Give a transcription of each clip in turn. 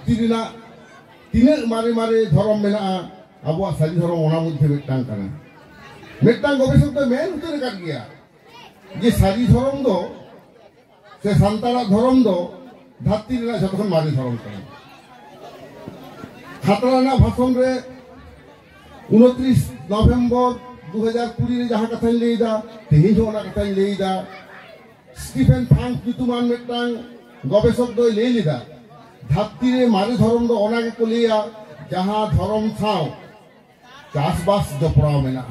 धरती रेना तीना मारे मारे धर्म मेना आबो सारी धर्म ओना मध्य मिटटांग काना मिटटांग गवेषक तो मेन उतर काट गया जे सारी धर्म दो से सान्ताला धर्म दो धरती रेना जतखन मारे धर्म काना खातराना भाषण रे 29 नवेम्बर 2020 रे जहाँ कथा लैदा तेही होना कथा लैदा स्टीफेन फ्रांक युतुमान मिटटांग गवेषक दो ले लेदा धरती रे मारे धर्म दो ओना के को लिया जहाँ धर्म थाओ चाषबास जपड़ाव मेना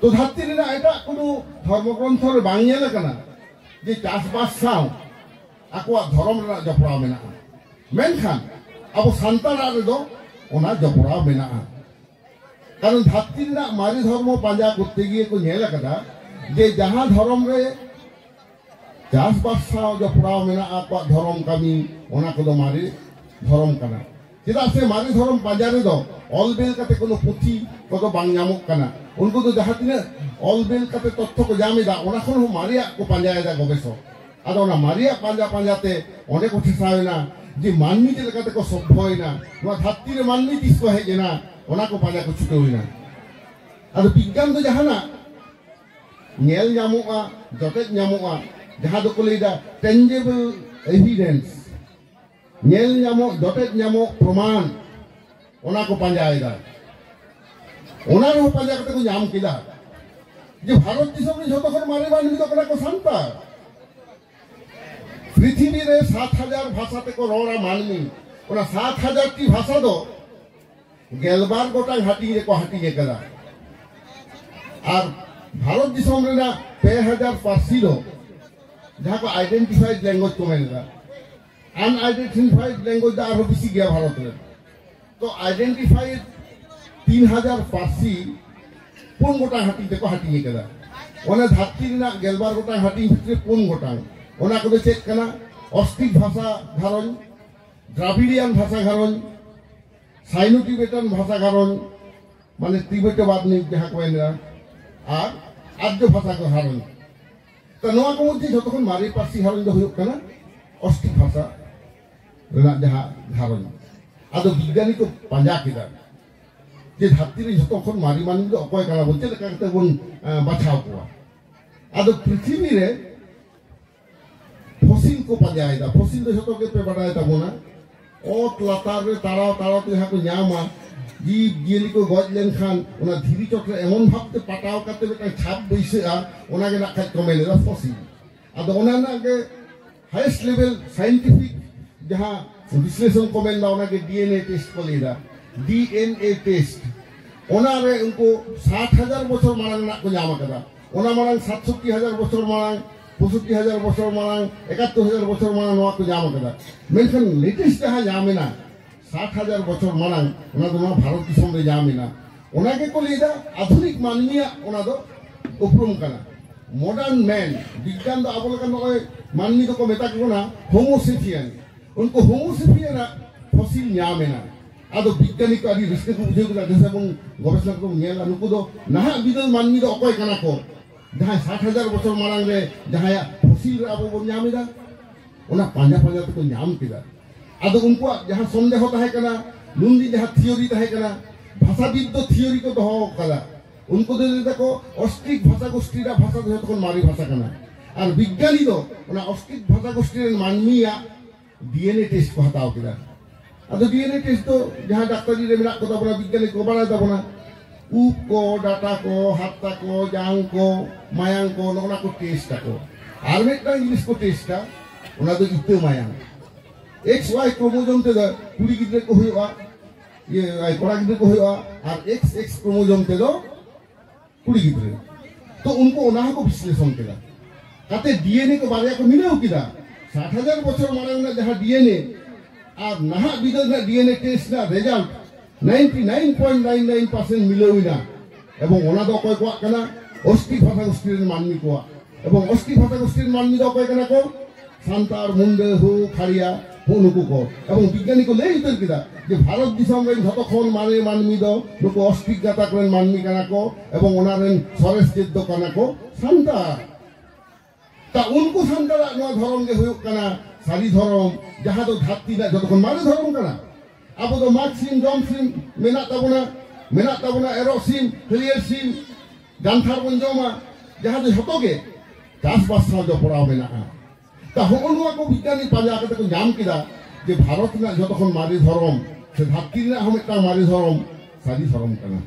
तो धरती रे ना एटा कोनो धर्म ग्रंथ रे बांग नेल कना जे चाषबास थाओ आकोआ धर्म रे जपड़ाव मेना मेनखान अब सान्ताला रे दो ओना जपड़ाव मेना कारण धरती रे ना मारे धर्म पांजा करते गिए को नेल कदा जे जहाँ धर्म रे चाषबास साव जपड़ाव मेना आकोआ धर्म कमी ओना को दो मारे धर्म कना चेदा से मारे धर्म पांजा रे दो ऑलबेल काते कोनो पुथी को दो बांग नामक कना उनको तो जहाँ तिना ऑलबेल काते तथ्य को जामेदा ओना खन मारिया को पांजायदा गवेषक आदो ओना मारिया पांजा पांजाते ओने को ठिसावेना जे मानवी जे लकाते को सभ्यना नोआ धरती रे मानवी तिस को हेजेना ओना को पांजा को छुटोइना आदो विज्ञान तो जहाना नेल नामोआ जते नामोआ जहाँ दो को लेदा टेंजेबल एविडेंस नेल नामो जते नामो प्रमाण ओना को पांजायदा ओना रे पांजा कते को नाम किदा जे भारत दिसम रे जतो खन मारे मानवी तो कना को शांता पृथ्वी रे 7000 भाषा ते को रोड़ा मानवी ओना 7000 टी भाषा दो गेलबार गोटा हाटी रे को हाटी के कदा और भारत दिसम रे ना 6000 पारसी दो जहाँ को आइडेंटिफाइड लैंग्वेज को मेनगा अनआइडेंटिफाइड लैंग्वेज दा आरो बेसी गया भारत रे तो आइडेंटिफाइड 3000 पारसी पुन गोटा हाटी ते को हाटी के कदा ओना धरती रे ना गेलबार गोटा हाटी भितरे पुन गोटा ओना को चेक कना ऑस्ट्रिक भाषा घारन द्राविडियन भाषा घारन साइनो टिबेटन भाषा घारन माने तिब्बतवाद नि जहाँ को एना और आद्य भाषा को घारन तो नोआ को मध्य जतखन मारे पारसी घारन दो हुयुक कना ऑस्ट्रिक भाषा रेना जहाँ घारन आदो विज्ञानी को पांजा केदा जे धरती रे जतखन मारी मानवी दो अकय कना बोलते लेका कते बन बाछाव कोआ आदो पृथ्वी रे फसिल को पांजायदा फसिल दो जतो के पे बडायता बोना ओट लातार रे ताराव ताराव तो यहाँ को न्यामा जीव जियली को गज लेन खान ओना धीरी चक्र एमन भाबते पटाव करते बेटा छाप बैसे ओना के ना खाय कमेलेदा फसिल आदो ओना ना के हाईएस्ट लेवल साइंटिफिक जहाँ विश्लेषण कमेंदा ओना के डीएनए टेस्ट को लेदा डीएनए टेस्ट ओना रे उनको 60000 बछर मांग ना को न्यामा कदा ओना मांग 67000 बछर मांग 65000 बछर मांग 71000 बछर मांग नोआ को न्यामा कदा मेनखान लेटेस्ट जहाँ जामेना 60000 बछर मांग ओना दो भारत दिसम रे जामेना ओना के को लेदा आधुनिक मानवीया ओना दो उपरुम कना मॉडर्न मैन विज्ञान दो आबो लका नय मानवी दो को मेता को ना होमोसेपियन उनको होमोसेपियन फसिल न्यामेना आदो विज्ञानी को आदि रिस्क को बुझे को देसा बंग गवेषणा को नेला नुको दो नाहा बिदल मानवी दो अकय कना को जहाँ 60000 बछर मांग रे जहाँ फसिल रे आबो बन न्यामेदा ओना पांजा पांजा तो न्याम केदा आदो उनको जहाँ संदेह ताहे कना नुंदी जहाँ थियोरी ताहे कना भाषाविद दो थियोरी को दो कदा उनको दे देखो ऑस्ट्रिक भाषा गोष्ठी रा भाषा दो तो मारी भाषा कना और विज्ञानी दो ओना ऑस्ट्रिक भाषा गोष्ठी रे मानवीया डीएनए टेस्ट को हटाओ केदा आदो डीएनए टेस्ट तो जहाँ डाक्टरी रे मेना को बना विज्ञानी को बना दबना ऊप को डाटा को हाथा को जांग को मायांग को नोना को टेस्ट को और मेटा इंग्लिश को टेस्ट का ओना दो इते मायांग एक्स वाई क्रोमोसोम ते कुड़ी गिद्रे को हुआ ये आई कोड़ा गिद्रे को हुआ और एक्स एक्स क्रोमोसोम ते दो कुड़ी गिद्रे तो उनको ओना को विश्लेषण केदा काते डीएनए को बारे को मिलाओ किदा 60000 बछर मांग ना जहाँ डीएनए और नहा बिदल ना डीएनए टेस्ट ना रिजल्ट 99.99% मिलौइना एवं ओना दो कय को कना ऑस्ट्रिक भाषा गोष्ठी रे मानवी को एवं ऑस्ट्रिक भाषा गोष्ठी रे मानवी दो कय कना को सान्तार मुंडे हो खाड़िया हो नुकु को एवं विज्ञानी को ले उतर किदा जे भारत दिसम रे जतो खन मारे मानवी दो नुकु ऑस्ट्रिक जाता करेन मानवी कना को एवं ओना रेन सरेस जेद दो कना को सान्तार ता उनको सान्तार नो धरम के हुयो कना सारी धर्म जहाँ दो धरती ना जो मारे धर्म कना अब दो माग सिम जम सिम मेना ताबुना एरो सिम हलियर सिम जानथार बन जमा जहाँ दो जतो गे चास बास साल जो पड़ा मेना ता होनुआ को विज्ञानी पाजा करते को नाम किदा जे भारत ना जो मारे धर्म से धरती ना हम एक मारे धर्म सारी धर्म कना